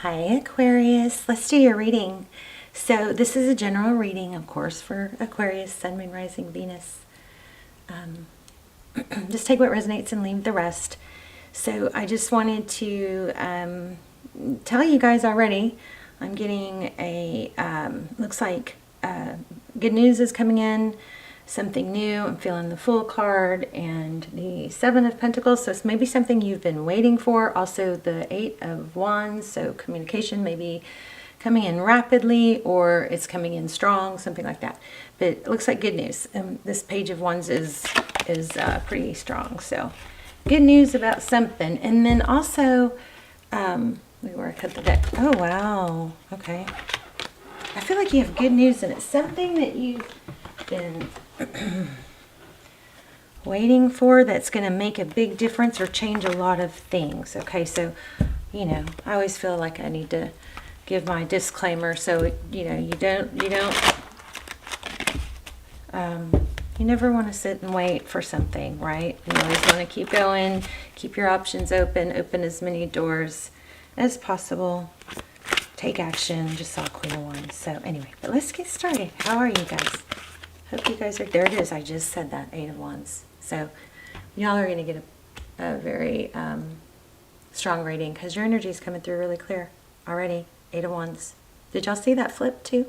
Hi Aquarius, let's do your reading. So this is a general reading, of course, for Aquarius, Sun, Moon, Rising, Venus. Just take what resonates and leave the rest. So I just wanted to tell you guys already, I'm getting a, looks like good news is coming in, something new. I'm feeling the Fool card and the Seven of Pentacles. So it's maybe something you've been waiting for. Also the Eight of Wands. So communication may be coming in rapidly or it's coming in strong, something like that. But it looks like good news. This Page of Wands is pretty strong. So good news about something. And then also, where I cut the deck. Oh, wow. Okay. I feel like you have good news and it's something that you've been waiting for that's going to make a big difference or change a lot of things. Okay, so, you know, I always feel like I need to give my disclaimer so, you know, you never want to sit and wait for something, right? You always want to keep going, keep your options open as many doors as possible. Take action. Just saw Queen of Wands. So anyway, but let's get started. How are you guys? Hope you guys are, there it is. I just said that, Eight of Wands. So y'all are going to get a very strong reading because your energy is coming through really clear already. Eight of Wands. Did y'all see that flip too?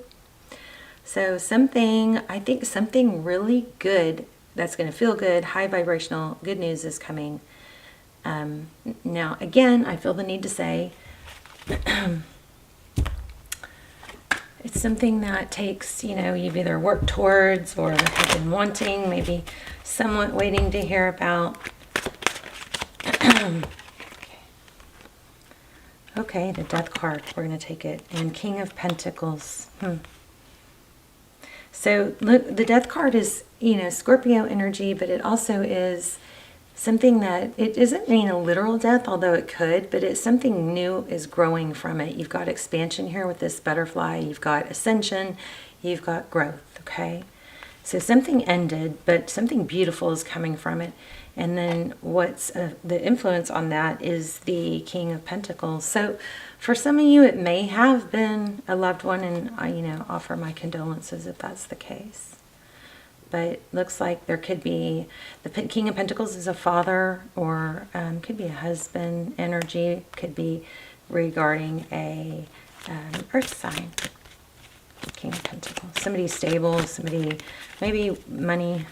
So something, I think something really good that's going to feel good, high vibrational, good news is coming. Now, again, I feel the need to say, it's something that takes, you know, you've either worked towards or have been wanting, maybe somewhat waiting to hear about. Okay, the Death card, we're going to take it. And King of Pentacles. So look, the Death card is, you know, Scorpio energy, but it also is something that, it doesn't mean a literal death, although it could, but it's something new is growing from it. You've got expansion here with this butterfly. You've got ascension. You've got growth, okay? So something ended, but something beautiful is coming from it. And then what's the influence on that is the King of Pentacles. So for some of you, it may have been a loved one, and I, you know, offer my condolences if that's the case. But looks like there could be, the King of Pentacles is a father or could be a husband energy, could be regarding a earth sign. King of Pentacles. Somebody stable, somebody, maybe money,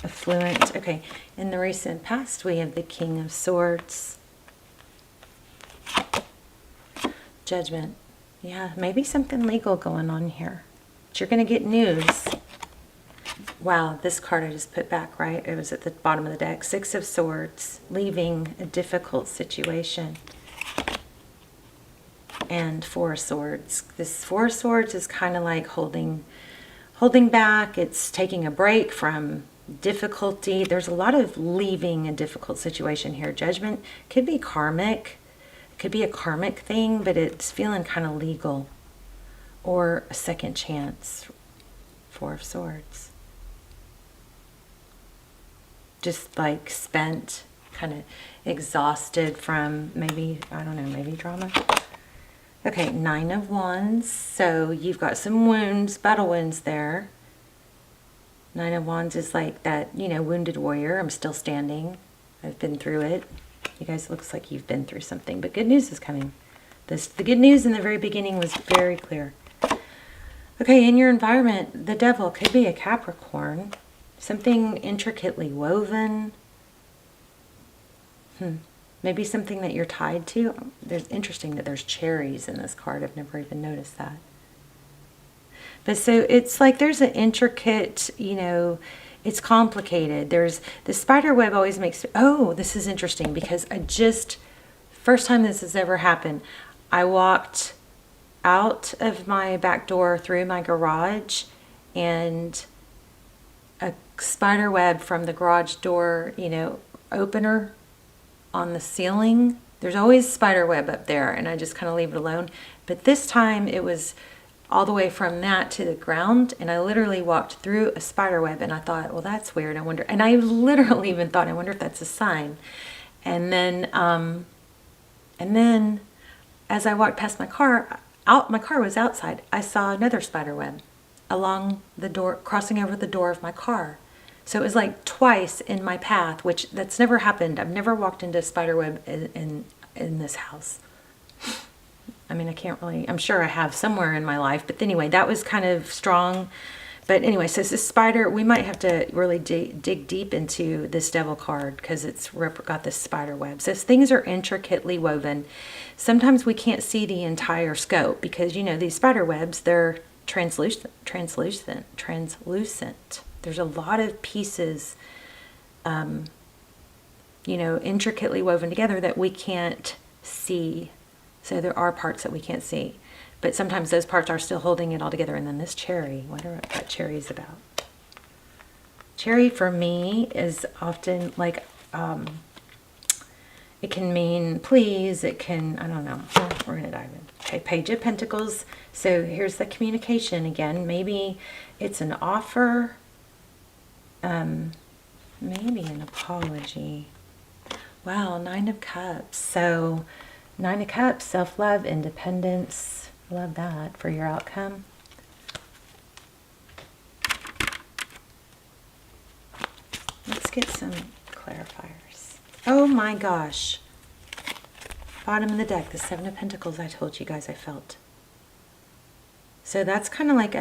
affluent. Okay, in the recent past we have the King of Swords. Judgment. Yeah, maybe something legal going on here. But you're going to get news. Wow, this card I just put back, right? It was at the bottom of the deck. Six of Swords, leaving a difficult situation. And Four of Swords. This Four of Swords is kind of like holding back. It's taking a break from difficulty. There's a lot of leaving a difficult situation here. Judgment could be karmic. It could be a karmic thing, but it's feeling kind of legal. Or a second chance. Four of Swords. Just like spent, kind of exhausted from maybe, I don't know, maybe drama. Okay, Nine of Wands. So you've got some wounds, battle wounds there. Nine of Wands is like that, you know, wounded warrior. I'm still standing. I've been through it. You guys, looks like you've been through something, but good news is coming. The good news in the very beginning was very clear. Okay, in your environment, the Devil could be a Capricorn. Something intricately woven. Maybe something that you're tied to. There's interesting that there's cherries in this card. I've never even noticed that. But so it's like there's an intricate, you know, it's complicated. There's the spider web always makes, oh, this is interesting because first time this has ever happened, I walked out of my back door through my garage and a spider web from the garage door, you know, opener on the ceiling. There's always spider web up there and I just kind of leave it alone. But this time it was all the way from that to the ground and I literally walked through a spider web and I thought, well, that's weird. I wonder, and I literally even thought, I wonder if that's a sign. And then And then as I walked past my car was outside, I saw another spider web along the door, crossing over the door of my car. So it was like twice in my path, which that's never happened. I've never walked into a spider web in this house. I mean, I'm sure I have somewhere in my life, but anyway, that was kind of strong. But anyway, so this spider, we might have to really dig deep into this devil card because it's got this spider web. So things are intricately woven. Sometimes we can't see the entire scope because, you know, these spider webs, they're translucent. There's a lot of pieces, you know, intricately woven together that we can't see. So there are parts that we can't see. But sometimes those parts are still holding it all together. And then this cherry, wonder what that cherry is about. Cherry for me is often like, it can mean please, it can, I don't know. We're going to dive in. Okay, Page of Pentacles. So here's the communication again. Maybe it's an offer, maybe an apology. Wow, Nine of Cups. So Nine of Cups, self-love, independence. Love that for your outcome. Let's get some clarifiers. Oh my gosh. Bottom of the deck, the Seven of Pentacles I told you guys I felt. So that's kind of like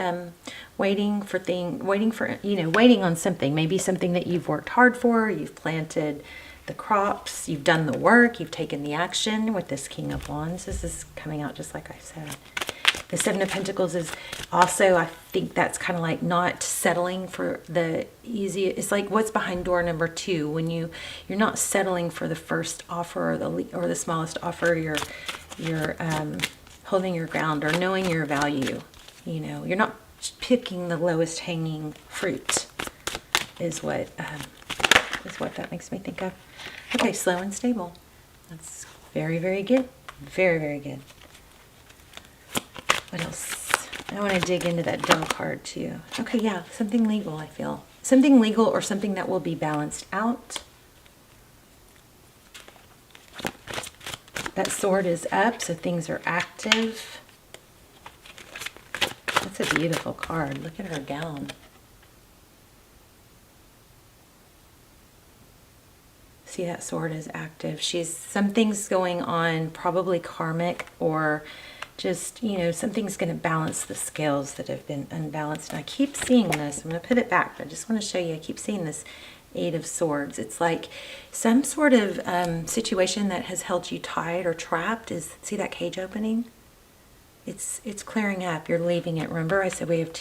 waiting on something. Maybe something that you've worked hard for, you've planted the crops, you've done the work, you've taken the action with this King of Wands. This is coming out just like I said. The Seven of Pentacles is also, I think that's kind of like not settling for the easy. It's like what's behind door number 2 when you're not settling for the first offer or the smallest offer. You're holding your ground or knowing your value. You know, you're not picking the lowest hanging fruit. Is what that makes me think of. Okay, slow and stable. That's very, very good. Very, very good. What else? I want to dig into that devil card too. Okay, yeah, something legal, I feel. Something legal or something that will be balanced out. That sword is up, so things are active. That's a beautiful card. Look at her gown. See, that sword is active. Something's going on, probably karmic, or just, you know, something's going to balance the scales that have been unbalanced. And I keep seeing this. I'm going to put it back, but I just want to show you. I keep seeing this Eight of Swords. It's like some sort of situation that has held you tied or trapped. See that cage opening? It's clearing up. You're leaving it. Remember, I said we have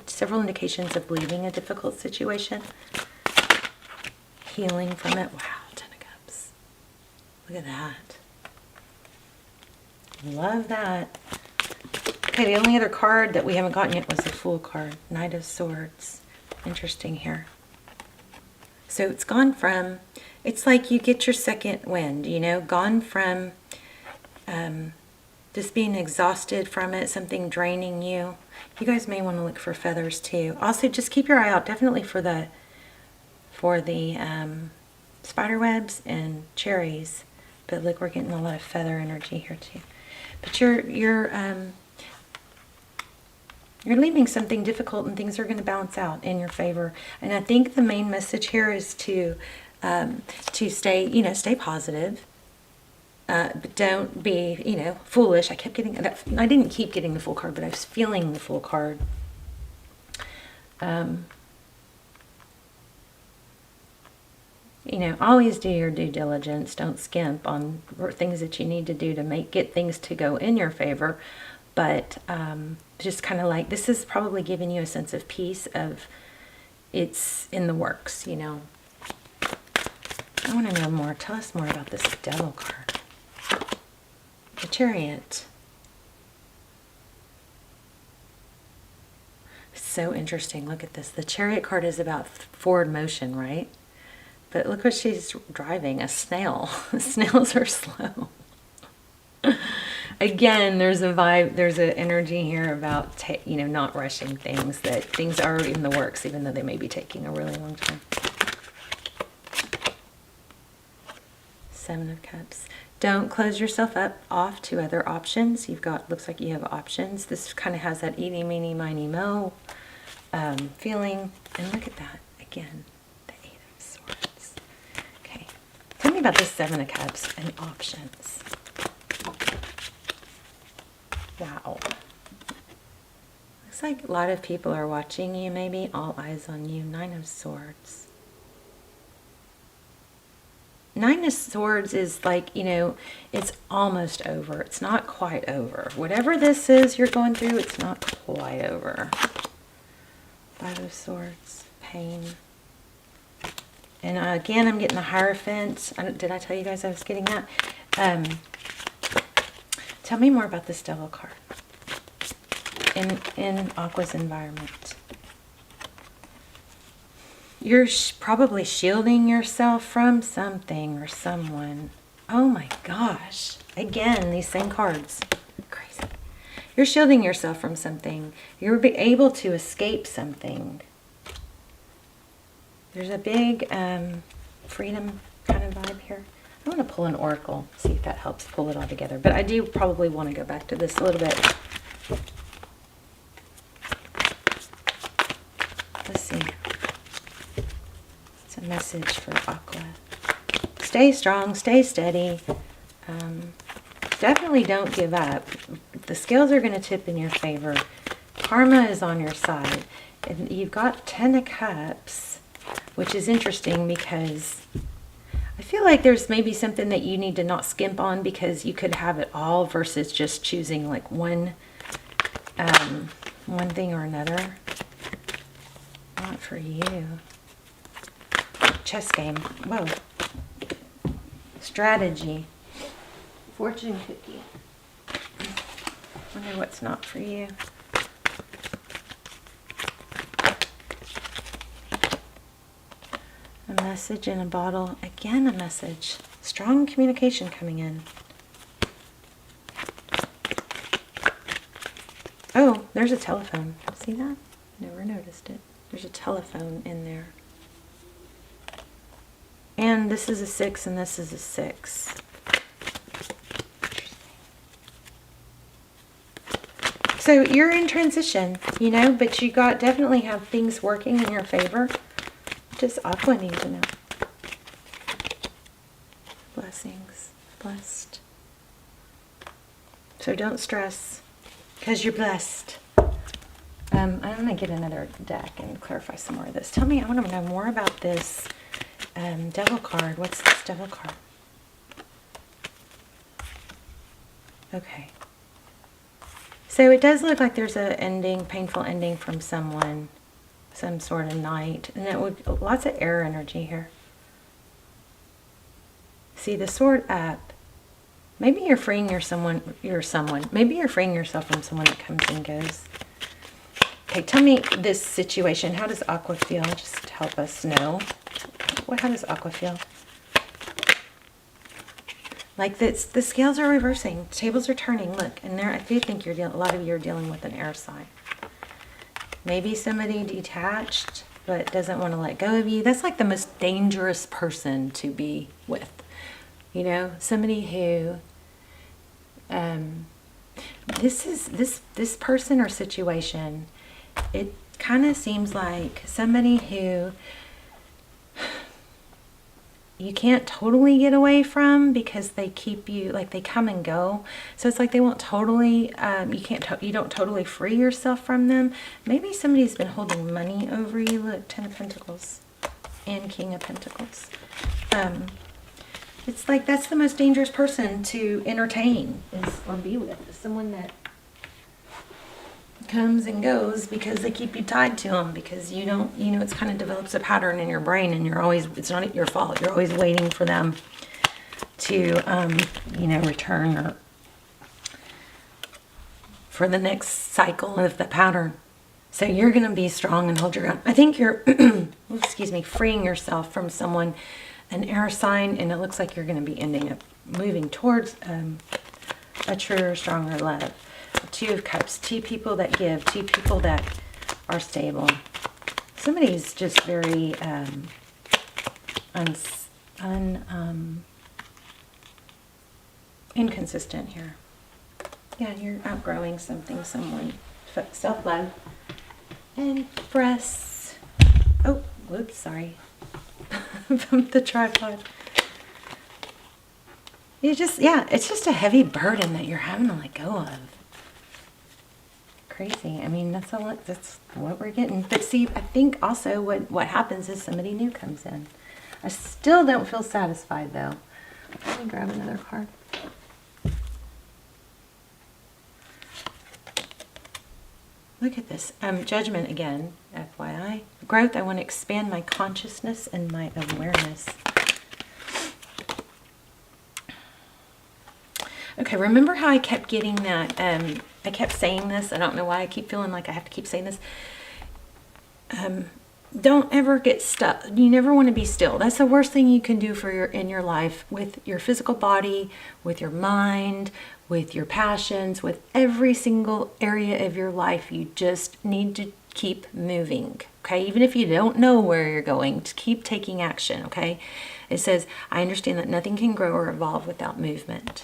several indications of leaving a difficult situation. Healing from it. Wow, Ten of Cups. Look at that. Love that. Okay, the only other card that we haven't gotten yet was the Fool card. Knight of Swords. Interesting here. So it's gone from, it's like you get your second wind, you know, gone from just being exhausted from it, something draining you. You guys may want to look for feathers too. Also, just keep your eye out definitely for the spider webs and cherries. But look, we're getting a lot of feather energy here too. But you're leaving something difficult, and things are going to balance out in your favor. And I think the main message here is to stay positive. But don't be, foolish. I kept getting that. I didn't keep getting the Fool card, but I was feeling the Fool card. Always do your due diligence. Don't skimp on things that you need to do to get things to go in your favor. But just kind of like, this is probably giving you a sense of peace of it's in the works, I want to know more. Tell us more about this Devil card. The Chariot. So interesting. Look at this. The Chariot card is about forward motion, right? But look what she's driving, a snail. Snails are slow. Again, there's a vibe, there's an energy here about, not rushing things, that things are in the works, even though they may be taking a really long time. Seven of Cups. Don't close yourself off to other options. You've got, looks like you have options. This kind of has that eeny, meeny, miny, mo feeling. And look at that again, the Eight of Swords. Okay, tell me about this Seven of Cups and options. Wow. Looks like a lot of people are watching you, maybe all eyes on you. Nine of Swords. Nine of Swords is like, you know, it's almost over. It's not quite over. Whatever this is you're going through, it's not quite over. Five of Swords, pain. And again, I'm getting the Hierophant. Did I tell you guys I was getting that? Tell me more about this Devil card in Aqua's environment. You're probably shielding yourself from something or someone. Oh my gosh. Again, these same cards. Crazy. You're shielding yourself from something. You're able to escape something. There's a big freedom kind of vibe here. I want to pull an oracle, see if that helps pull it all together. But I do probably want to go back to this a little bit. Let's see. It's a message for Aqua. Stay strong, stay steady. Definitely don't give up. The scales are going to tip in your favor. Karma is on your side. And you've got 10 of Cups, which is interesting because I feel like there's maybe something that you need to not skimp on because you could have it all versus just choosing like one thing or another. Not for you. Chess game. Whoa. Strategy. Fortune cookie. Wonder what's not for you. A message in a bottle. Again, a message. Strong communication coming in. Oh, there's a telephone. See that? Never noticed it. There's a telephone in there. And this is a 6 and this is a 6. So you're in transition, you know, but you definitely have things working in your favor. Does Aqua need to know? Blessings. Blessed. So don't stress, because you're blessed. I'm going to get another deck and clarify some more of this. Tell me, I want to know more about this Devil card. What's this Devil card? Okay. So it does look like there's a ending, painful ending from someone. Some sort of night. And it would, lots of air energy here. See the Sword up. Maybe you're freeing maybe you're freeing yourself from someone that comes and goes. Okay, tell me this situation. How does Aqua feel? Just help us know. How does Aqua feel? Like this, the scales are reversing. Tables are turning. Look, and there I do think a lot of you are dealing with an air sign. Maybe somebody detached but doesn't want to let go of you. That's like the most dangerous person to be with. You know, somebody who this person or situation, it kind of seems like somebody who you can't totally get away from because they keep you, like they come and go. So it's like they won't totally, you don't totally free yourself from them. Maybe somebody's been holding money over you. Look, 10 of Pentacles and King of Pentacles. It's like that's the most dangerous person to entertain or be with. Is someone that comes and goes because they keep you tied to them, because you don't, it's kind of develops a pattern in your brain, and it's not your fault. You're always waiting for them to, return or for the next cycle of the pattern. So you're going to be strong and hold your ground. I think you're, freeing yourself from someone, an air sign, and it looks like you're going to be moving towards a truer, stronger love. 2 of Cups, 2 people that give, 2 people that are stable. Somebody's just very inconsistent here. Yeah, you're outgrowing something, someone. Self-love. And breasts. Oh, whoops, sorry. From the tripod. You just, yeah, it's just a heavy burden that you're having to let go of. Crazy. I mean, that's what we're getting. But see, I think also what happens is somebody new comes in. I still don't feel satisfied though. Let me grab another card. Look at this. Judgment again, FYI. Growth, I want to expand my consciousness and my awareness. Okay, remember how I kept getting that, I kept saying this, I don't know why I keep feeling like I have to keep saying this. Don't ever get stuck. You never want to be still. That's the worst thing you can do in your life, with your physical body, with your mind, with your passions, with every single area of your life. You just need to keep moving, okay? Even if you don't know where you're going, to keep taking action, okay? It says, I understand that nothing can grow or evolve without movement.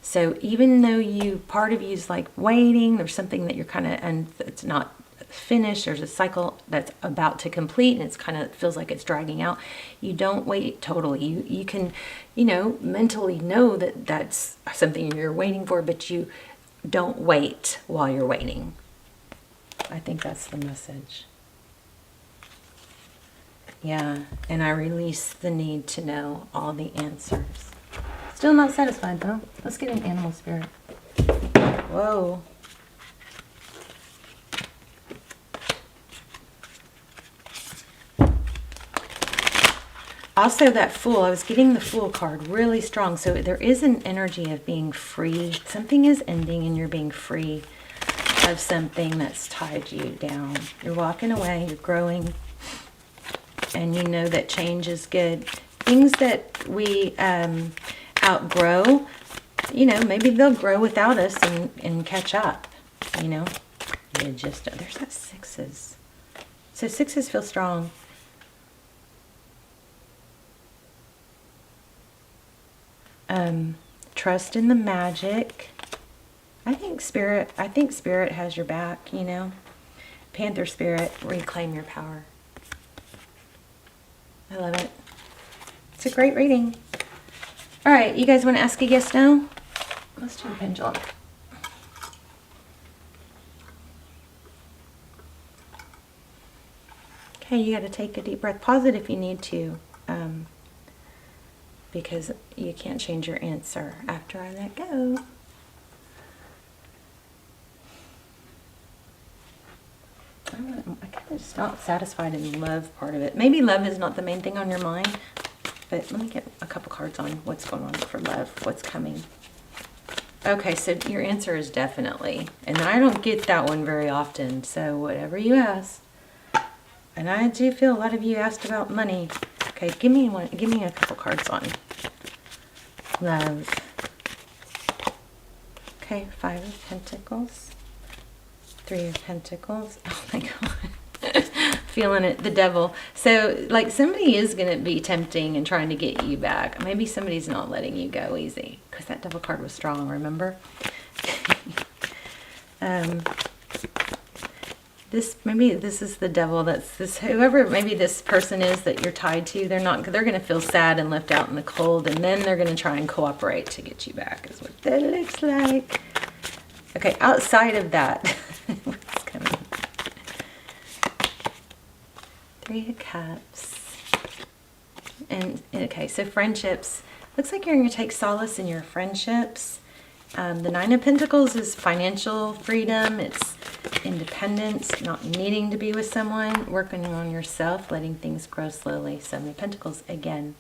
So even though part of you is like waiting, there's something that you're kind of, and it's not finished, there's a cycle that's about to complete and it's kind of feels like it's dragging out. You don't wait totally. You can, mentally know that that's something you're waiting for, but you don't wait while you're waiting. I think that's the message. Yeah, and I release the need to know all the answers. Still not satisfied though. Let's get an animal spirit. Whoa. Also that Fool, I was getting the Fool card really strong. So there is an energy of being free. Something is ending and you're being free of something that's tied you down. You're walking away, you're growing, and you know that change is good. Things that we outgrow, maybe they'll grow without us and catch up, You just, there's that sixes. So sixes feel strong. Trust in the magic. I think spirit has your back, Panther spirit, reclaim your power. I love it. It's a great reading. All right, you guys want to ask a yes now? Let's do a pendulum. Okay, you got to take a deep breath. Pause it if you need to, because you can't change your answer after I let go. I'm kind of just not satisfied in love part of it. Maybe love is not the main thing on your mind, but let me get a couple cards on what's going on for love, what's coming. Okay, so your answer is definitely, and I don't get that one very often, so whatever you ask. And I do feel a lot of you asked about money. Okay, give me a couple cards on love. Okay, 5 of Pentacles, 3 of Pentacles. Oh my God. Feeling it, the devil. So like somebody is going to be tempting and trying to get you back. Maybe somebody's not letting you go easy, because that devil card was strong, remember? Maybe this is the devil. Whoever maybe this person is that you're tied to, they're going to feel sad and left out in the cold, and then they're going to try and cooperate to get you back, is what that looks like. Okay, outside of that, what's coming? 3 of Cups. And okay, so friendships. Looks like you're going to take solace in your friendships. The 9 of Pentacles is financial freedom. It's independence, not needing to be with someone, working on yourself, letting things grow slowly. 7 of Pentacles again.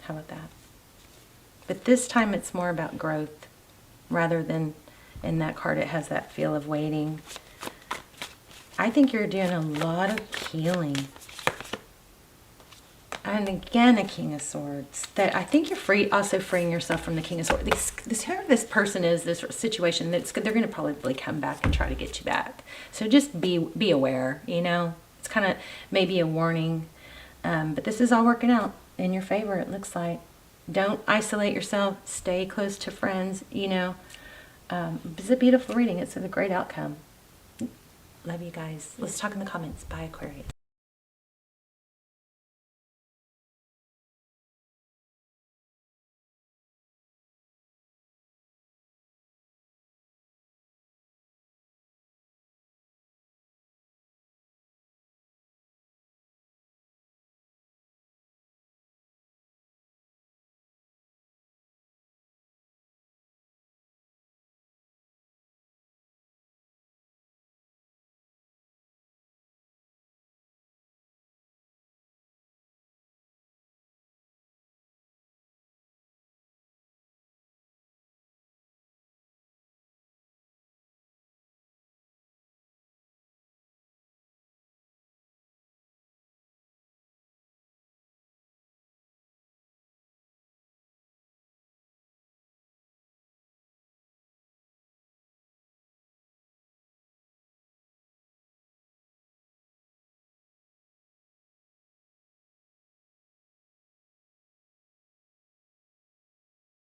How about that? But this time it's more about growth rather than in that card it has that feel of waiting. I think you're doing a lot of healing. And again, a King of Swords. That I think you're also freeing yourself from the King of Swords. Whoever this person is, this situation, they're going to probably come back and try to get you back. So just be aware, It's kind of maybe a warning. But this is all working out in your favor, it looks like. Don't isolate yourself. Stay close to friends, you know. It's a beautiful reading. It's a great outcome. Love you guys. Let's talk in the comments. Bye, Aquarius.